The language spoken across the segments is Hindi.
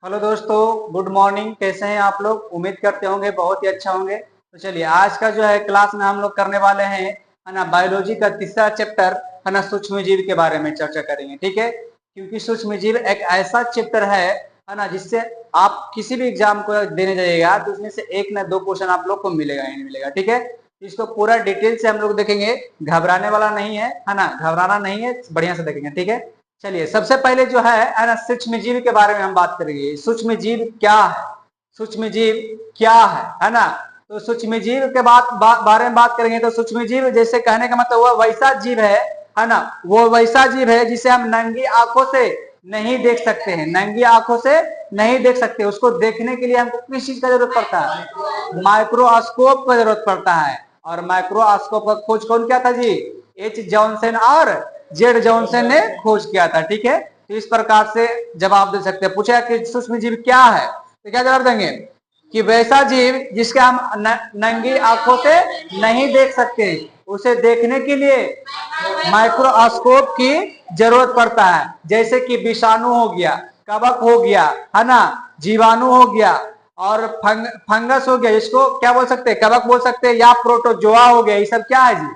हेलो दोस्तों, गुड मॉर्निंग। कैसे हैं आप लोग? उम्मीद करते होंगे बहुत ही अच्छा होंगे। तो चलिए, आज का जो है क्लास में हम लोग करने वाले हैं, है ना, बायोलॉजी का तीसरा चैप्टर, है ना, सूक्ष्म जीव के बारे में चर्चा करेंगे। ठीक है, क्योंकि सूक्ष्म जीव एक ऐसा चैप्टर है ना, जिससे आप किसी भी एग्जाम को देने जाइएगा तो उसमें से एक ना दो क्वेश्चन आप लोग को मिलेगा ही मिलेगा। ठीक है, इसको पूरा डिटेल से हम लोग देखेंगे। घबराने वाला नहीं है ना, घबराना नहीं है, बढ़िया से देखेंगे। ठीक है, चलिए सबसे पहले जो है ना, सूक्ष्म जीव के बारे में हम बात करेंगे। सूक्ष्म जीव क्या है? सूक्ष्म जीव क्या है ना? तो सूक्ष्म जीव के बारे में बात करेंगे तो सूक्ष्म जीव जैसे कहने का मतलब हुआ वैसा जीव है ना, वो वैसा जीव है जिसे हम नंगी आंखों से नहीं देख सकते हैं। नंगी आंखों से नहीं देख सकते, उसको देखने के लिए हमको किस चीज का जरूरत पड़ता है? माइक्रोस्कोप का जरूरत पड़ता है। और माइक्रोस्कोप का खोज कौन किया था जी? एच जॉनसन और जेड जॉनसन ने खोज किया था। ठीक है, तो इस प्रकार से जवाब दे सकते हैं। पूछा कि सूक्ष्म जीव क्या है, तो क्या जवाब देंगे कि वैसा जीव जिसके हम नंगी आंखों से नहीं देख सकते, उसे देखने के लिए माइक्रोस्कोप की जरूरत पड़ता है। जैसे कि विषाणु हो गया, कवक हो गया, है ना, जीवाणु हो गया, और फंगस हो गया, इसको क्या बोल सकते हैं? कवक बोल सकते हैं, या प्रोटोजोआ हो गया। ये सब क्या है जी?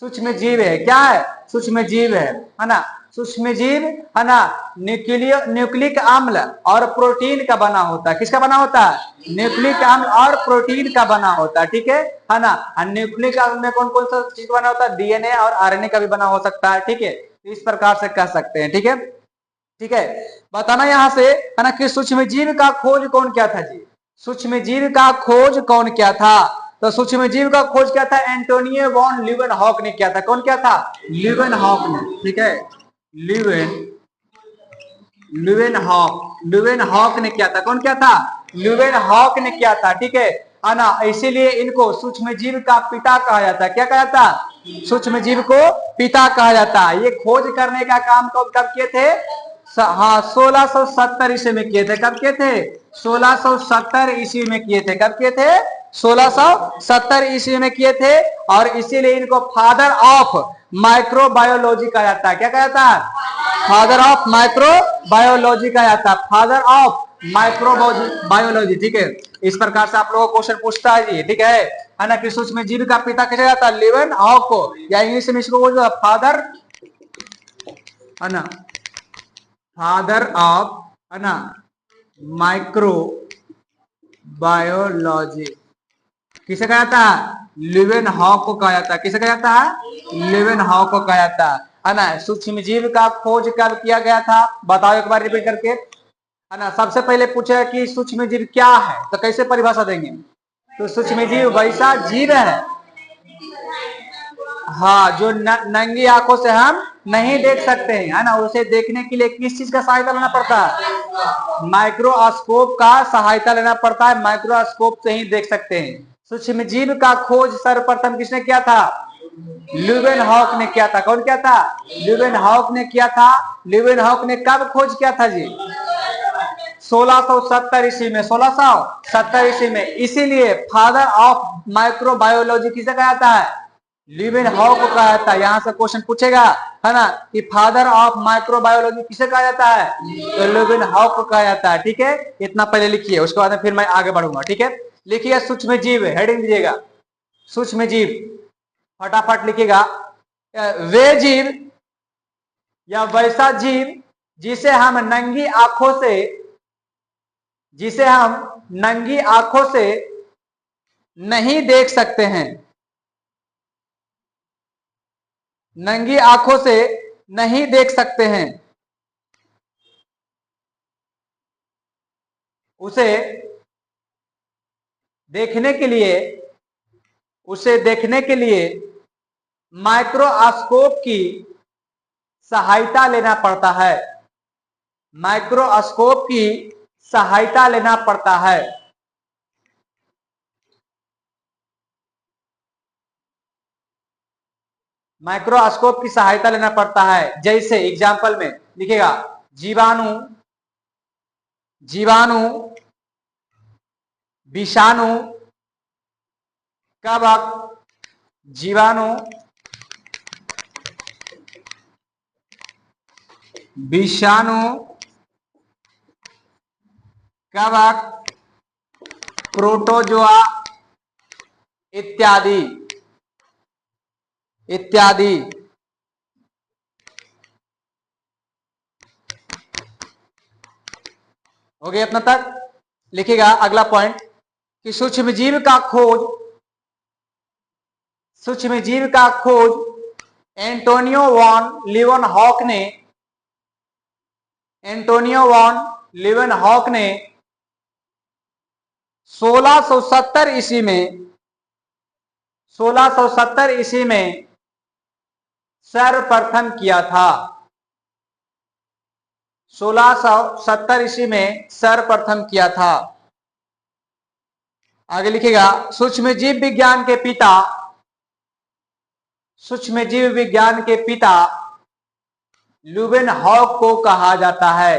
सूक्ष्म जीव है। क्या है? सूक्ष्म जीव है ना। सूक्ष्म जीव, है ना, न्यूक्लिक अम्ल और प्रोटीन का बना होता है। किसका बना होता है? न्यूक्लिक अम्ल और प्रोटीन का बना होता है। ठीक है ना। न्यूक्लिक अम्ल में कौन कौन सा चीज बना होता है? डीएनए और आरएनए का भी बना हो सकता है। ठीक है, तो इस प्रकार से कह सकते हैं। ठीक है, ठीक है, बताना यहां से, है ना, कि सूक्ष्म जीव का खोज कौन किया था जी? सूक्ष्म जीव का खोज कौन किया था? तो सूक्ष्म जीव का खोज किया था एंटोनियो वॉन ल्यूवेनहॉक ने किया था। कौन किया था? ल्यूवेनहॉक ने। ठीक है, ल्यूवेन ल्यूवेनहॉक ने किया था। कौन किया था? ल्यूवेनहॉक ने किया था। ठीक है ना, इसीलिए इनको सूक्ष्म जीव का पिता कहा जाता है। क्या कहा जाता? सूक्ष्म जीव को पिता कहा जाता है। ये खोज करने का काम कब किए थे? हाँ, 1670 ईस्वी में किए थे। कब किए थे? 1670 ईस्वी में किए थे। कब किए थे? 1670 ईस्वी में किए थे। और इसीलिए इनको फादर ऑफ माइक्रोबायोलॉजी कहा जाता है। क्या कहा जाता है? फादर ऑफ माइक्रोबायोलॉजी कहा जाता है। Father of microbiology. ठीक है, इस प्रकार से आप लोगों को क्वेश्चन पूछता है जी। ठीक है ना, कि सूक्ष्म जीव का पिता कैसे जाता है? ल्यूवेनहॉक को, या इंग्लिश में इसको बोलते हैं फादर, है ना, फादर ऑफ, है ना, माइक्रो बायोलॉजी। किसे कहा जाता है? ल्यूवेनहॉक को कहा जाता है। किसे कहा जाता है? ल्यूवेनहॉक को कहा जाता है ना। सूक्ष्म जीव का खोज कब किया गया था? बताओ एक बार रिपीट करके, है ना। सबसे पहले पूछा कि सूक्ष्म जीव क्या है, तो कैसे परिभाषा देंगे? तो सूक्ष्म जीव वैसा जीव है, हाँ, जो नंगी आंखों से हम नहीं देख सकते हैं, है ना। उसे देखने के लिए किस चीज का सहायता लेना पड़ता है? माइक्रोस्कोप का सहायता लेना पड़ता है। माइक्रोस्कोप से ही देख सकते हैं। सूक्ष्म जीव का खोज सर्वप्रथम किसने किया था? ल्यूवेनहॉक ने किया था। कौन किया था? ल्यूवेनहॉक ने किया था। ल्यूवेनहॉक ने कब खोज किया था जी? 1670 ईस्वी में। 1670 ईस्वी में। इसीलिए फादर ऑफ माइक्रोबायोलॉजी किसे कहा जाता है? ल्यूवेनहॉक को कहा जाता है। यहां से क्वेश्चन पूछेगा, है ना, कि फादर ऑफ माइक्रोबायोलॉजी किसे कहा जाता है? तो ल्यूवेनहॉक को कहा जाता है। ठीक है, इतना पहले लिखिए, उसके बाद में फिर मैं आगे बढ़ूंगा। ठीक है, लिखिए सूक्ष्म जीव, हेडिंग दीजिएगा सूक्ष्म जीव, फटाफट लिखिएगा। वे जीव या वैसा जीव जिसे हम नंगी आंखों से जिसे हम नंगी आंखों से नहीं देख सकते हैं। नंगी आंखों से नहीं देख सकते हैं, उसे देखने के लिए उसे देखने के लिए माइक्रोस्कोप की सहायता लेना पड़ता है। माइक्रोस्कोप की सहायता लेना पड़ता है। माइक्रोस्कोप की सहायता लेना पड़ता है। जैसे एग्जाम्पल में लिखेगा, जीवाणु जीवाणु विषाणु, कवक, जीवाणु विषाणु कवक, प्रोटोजोआ इत्यादि इत्यादि। हो गया अपना तक। लिखिएगा अगला पॉइंट कि सूक्ष्मजीव का खोज एंटोनियो वॉन लीवेनहॉक ने 1670 ईस्वी में सर्वप्रथम किया था। 1670 ईस्वी में सर्वप्रथम किया था। आगे लिखिएगा सूक्ष्मजीव विज्ञान के पिता लीवेनहॉक को कहा जाता है।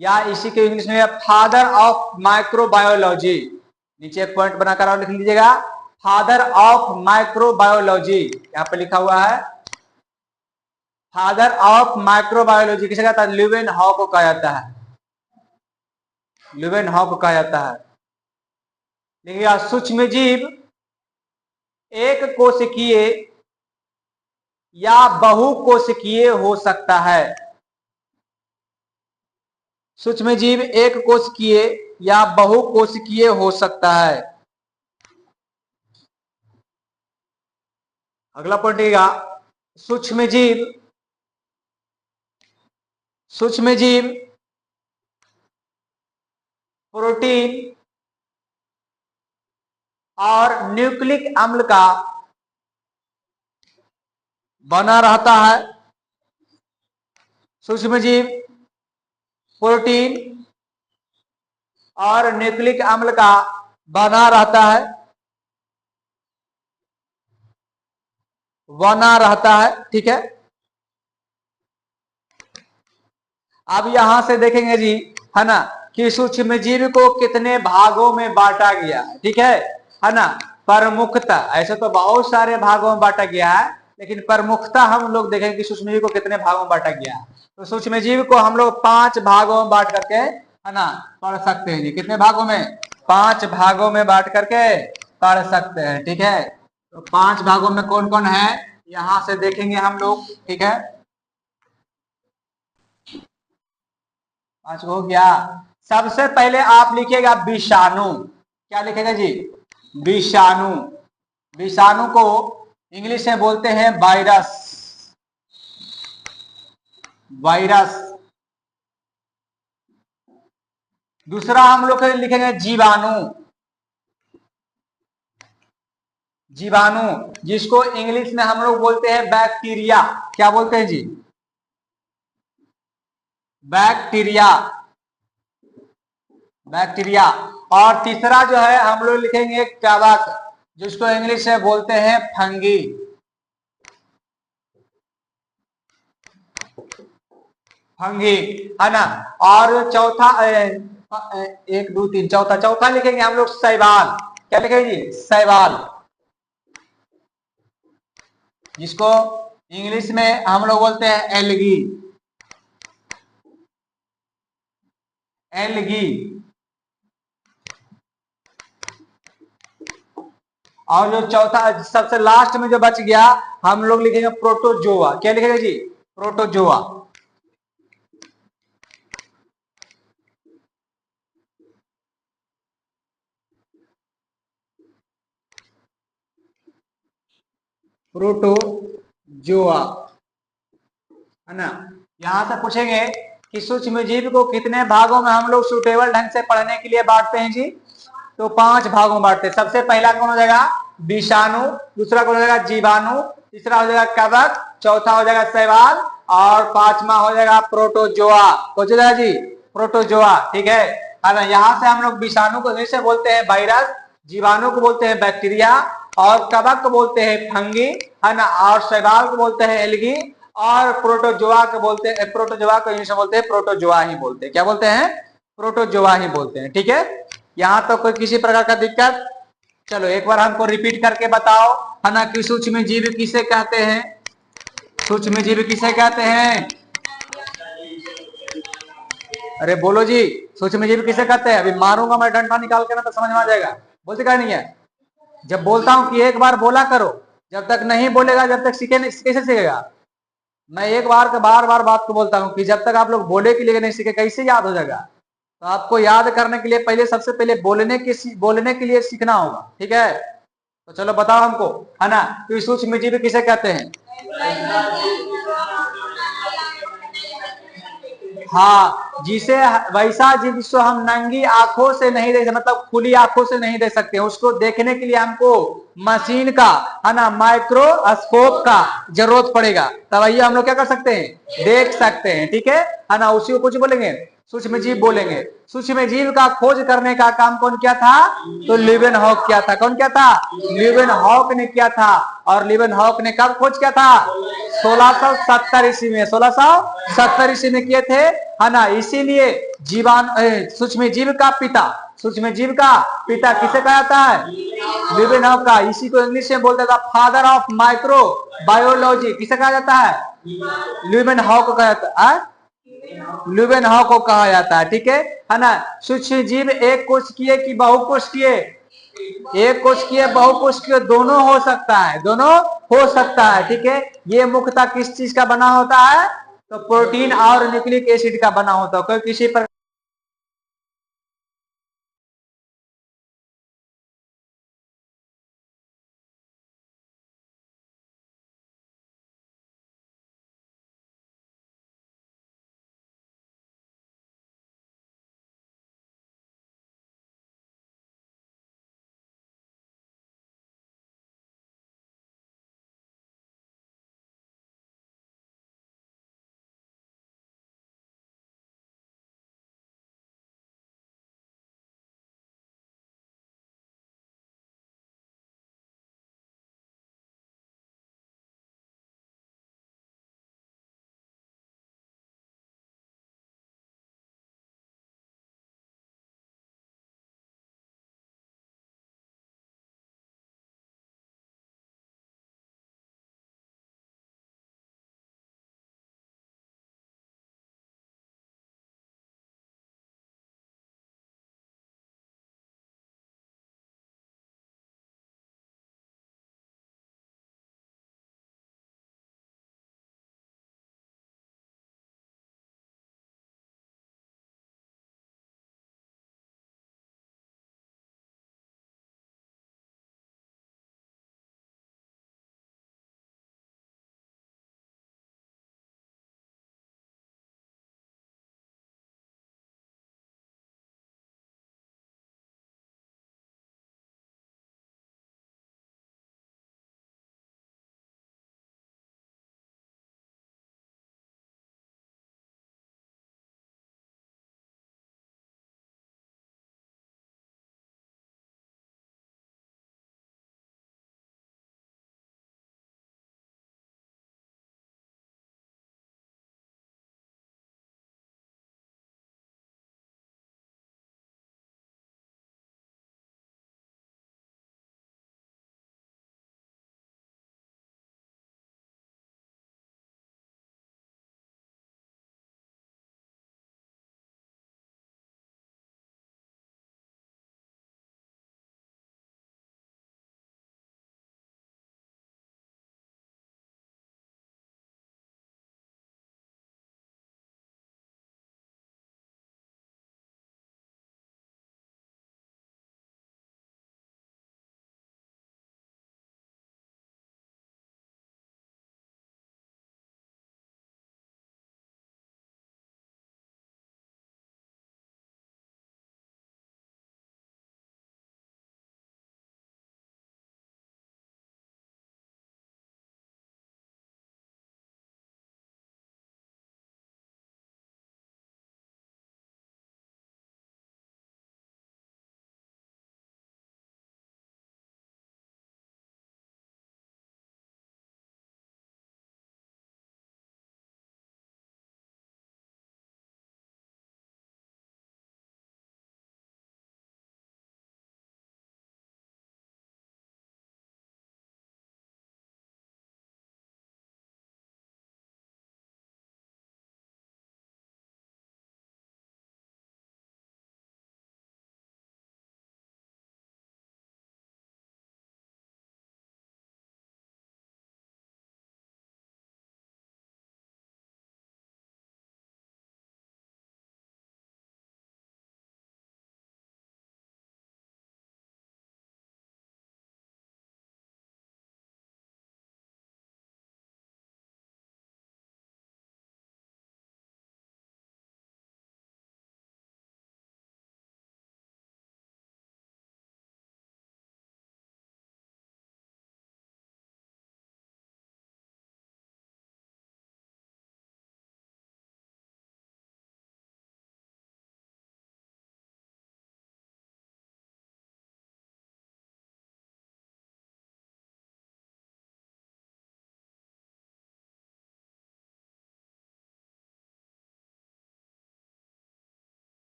या इसी के इंग्लिश में फादर ऑफ माइक्रोबायोलॉजी। नीचे एक पॉइंट बनाकर और लिख लीजिएगा, फादर ऑफ माइक्रोबायोलॉजी। यहां पे लिखा हुआ है फादर ऑफ माइक्रोबायोलॉजी किसे कहता है? लीवेनहॉक को कहा जाता है। देखिएगा सूक्ष्मजीव एक कोशिकीय या बहुकोशिकीय हो सकता है। सूक्ष्मजीव एक कोशिकीय या बहुकोशिकीय हो सकता है। अगला पॉइंट देखिएगा सूक्ष्मजीव प्रोटीन और न्यूक्लिक अम्ल का बना रहता है। सूक्ष्मजीव प्रोटीन और न्यूक्लिक अम्ल का बना रहता है। ठीक है। अब यहां से देखेंगे जी, है ना, कि सूक्ष्मजीव को कितने भागों में बांटा गया है। ठीक है ना। प्रमुखता ऐसे तो बहुत सारे भागों में बांटा गया है, लेकिन प्रमुखता हम लोग देखेंगे कि सूक्ष्मजीव को कितने भागों में बांटा गया है। तो सूक्ष्मजीव को हम लोग 5 भागों में बांट करके, है ना, पढ़ सकते हैं जी। कितने भागों में? 5 भागों में बांट करके पढ़ सकते हैं। ठीक है। तो 5 भागों में कौन कौन है यहां से देखेंगे हम लोग। ठीक है, 5 हो गया। सबसे पहले आप लिखिएगा विषाणु। क्या लिखेगा जी? विषाणु को इंग्लिश में बोलते हैं वायरस। दूसरा हम लोग लिखेंगे जीवाणु, जिसको इंग्लिश में हम लोग बोलते हैं बैक्टीरिया। क्या बोलते हैं जी? बैक्टीरिया। और तीसरा जो है हम लोग लिखेंगे कवक, जिसको इंग्लिश में बोलते हैं फंगी। है ना। और चौथा 1 2 3 चौथा लिखेंगे हम लोग शैवाल। क्या लिखेंगे जी? शैवाल, जिसको इंग्लिश में हम लोग बोलते हैं एल्गी। और जो चौथा सबसे लास्ट में जो बच गया हम लोग लिखेंगे प्रोटोजोआ। क्या लिखेंगे जी? प्रोटोजोआ। है ना। यहां से पूछेंगे कि सूक्ष्मजीव को कितने भागों में हम लोग सुटेबल ढंग से पढ़ने के लिए बांटते हैं जी? तो 5 भागों में बांटते हैं। सबसे पहला कौन हो जाएगा? विषाणु। दूसरा कौन हो जाएगा? जीवाणु। तीसरा हो जाएगा कवक। चौथा हो जाएगा शैवाल। और 5वां हो जाएगा प्रोटोजोआ। कौन हो जाएगा जी? प्रोटोजोआ। ठीक है ना। यहाँ से हम लोग विषाणु को इंग्लिश में बोलते हैं वायरस, जीवाणु को बोलते हैं बैक्टीरिया, और कवक को बोलते हैं फंगी, है ना, और शैवाल को बोलते हैं एल्गी, और प्रोटोजोआ को इंग्लिश में बोलते हैं प्रोटोजोआ ही बोलते हैं। क्या बोलते हैं? प्रोटोजोआ ही बोलते हैं। ठीक है। यहां तो कोई किसी प्रकार का दिक्कत चलो एक बार हमको रिपीट करके बताओ, है ना, कि सूक्ष्म जीव किसे कहते हैं? सूक्ष्म जीव किसे कहते हैं? अरे बोलो जी, सूक्ष्म जीव किसे कहते हैं? अभी मारूंगा मैं डंडा निकाल के ना तो समझ में आ जाएगा। बोलते क्या नहीं है? जब बोलता हूं कि एक बार बोला करो, जब तक नहीं बोलेगा जब तक सीखे नहीं, कैसे सीखेगा? मैं एक बार के बार बार बात को बोलता हूं कि जब तक आप लोग बोले के लिए नहीं सीखे कैसे याद हो जाएगा? तो आपको याद करने के लिए पहले सबसे पहले बोलने के लिए सीखना होगा, ठीक है? तो चलो बताओ हमको, है ना, तो सूक्ष्म जीव किसे कहते हैं? हाँ, जिसे वैसा जीव जिसको हम नंगी आंखों से नहीं देख, मतलब खुली आंखों से नहीं देख सकते, उसको देखने के लिए हमको मशीन का, है ना, माइक्रोस्कोप का जरूरत पड़ेगा, तब आइए हम लोग क्या कर सकते हैं? देख सकते हैं, ठीक है ना? उसी को कुछ बोलेंगे, सूक्ष्म जीव बोलेंगे। सूक्ष्म जीव का खोज करने का काम कौन किया था? तो लीवेनहॉक किया था। कौन किया था? लीवेनहॉक ने किया था। और लीवेनहॉक ने कब खोज किया था? 1670 ईस्वी में, 1670 ईस्वी में किए थे, है ना? इसीलिए सूक्ष्म जीव का पिता, सूक्ष्म जीव का पिता किसे कहा जाता है? लीवेनहॉक का। इसी को इंग्लिश में बोलता था फादर ऑफ माइक्रो बायोलॉजी। किसे कहा जाता है? लीवेनहॉक को कहा जाता है, ल्यूवेनहॉक को कहा जाता है, ठीक है ना? सूक्ष्म जीव एक कोशिकीय की बहुकोशिकीय, एक कोशिकीय बहुकोशिकीय दोनों हो सकता है, दोनों हो सकता है, ठीक है? ये मुख्यतः किस चीज का बना होता है? तो प्रोटीन और न्यूक्लिक एसिड का बना होता है। कोई किसी पर